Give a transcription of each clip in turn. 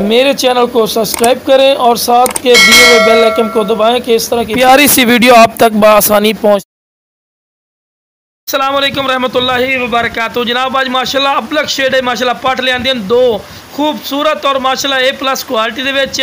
मेरे चैनल को सब्सक्राइब करें और साथ के दिए हुए बेल आइकन को दबाएं कि इस तरह की प्यारी सी वीडियो आप तक बआसानी पहुंच। अस्सलाम वालेकुम रहमतुल्लाहि व बरकातहू। जनाब आज माशाल्लाह अपलक शेड है, माशाल्लाह पट लियांदी दो खूबसूरत और माशाल्लाह A+ क्वालिटी दे विच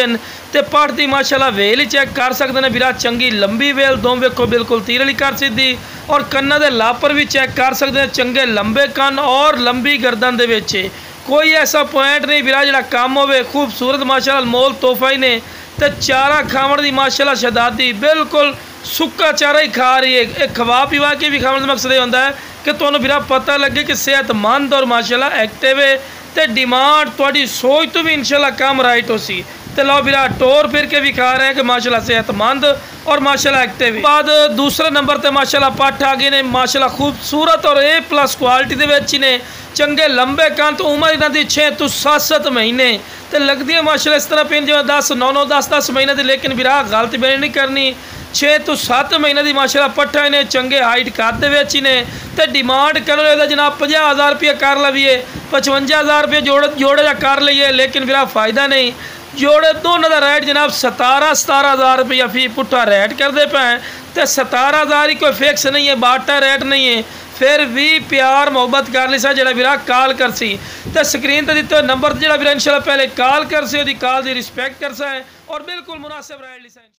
ते पट दी माशाल्लाह वेल चेक कर सकते हैं बिरा चंगी लंबी वेल दो वेखो बिल्कुल तीर वाली कर सीधी और कन्ना दे लापर भी चेक कर सकते हैं चंगे लंबे कन और लंबी गर्दन दे विच कोई ऐसा पॉइंट नहीं बिरा जिहड़ा कम होवे। खूबसूरत माशाल्लाह मोल तोहफा ही ने ते चारा खावन दी माशाल्लाह शहजादी बिल्कुल सुक्का चारा ही खा रही है। एक खवा पिवा के भी खाने का मकसद ये होता है कि तुहानूं बिरा पता लगे कि सेहतमंद और माशाल्लाह एक्टिव है ते डिमांड तुहाडी सोच तो भी इंशाल्लाह कम राइट हो सी। तो लो बिरा टोर फिर के भी खा रहे हैं कि माशाल्लाह सेहतमंद और माशाल्लाह एक्टिव है। बाद दूसरे नंबर पर माशाल्लाह पट आ गए ने माशाल्लाह खूबसूरत और A+ क्वालिटी दे विच ने चंगे लंबे कान तो उम्र इन्हां दी 6 तो 7 महीने तो लगती है माशाल्लाह इस तरह पेन जिवें 10 9 10 महीने की। लेकिन बिरा गलत बेनी नहीं करनी, 6 तो 7 महीने की माशाल्लाह पट्ठा ने चंगे हाइट कद ने तो डिमांड कर जनाब 50,000 रुपये कर लवीए 55,000 रुपये जोड़े जा कर लीए। लेकिन बिरा फ़ायदा नहीं, जोड़े दोनों का रेट जनाब 17,000 रुपया फी पुट्ठा रेट करते पे तो 17,000 ही कोई फिक्स नहीं है, बाटा रेट नहीं है। फिर भी प्यार मोहब्बत कर ली सा जो बिरा कॉल कर सी तो स्क्रीन पर दिते नंबर जो बिरा इंशाल्लाह पहले कॉल कर सी कॉल की रिस्पेक्ट कर सा है और बिल्कुल मुनासिब रेट ली सा।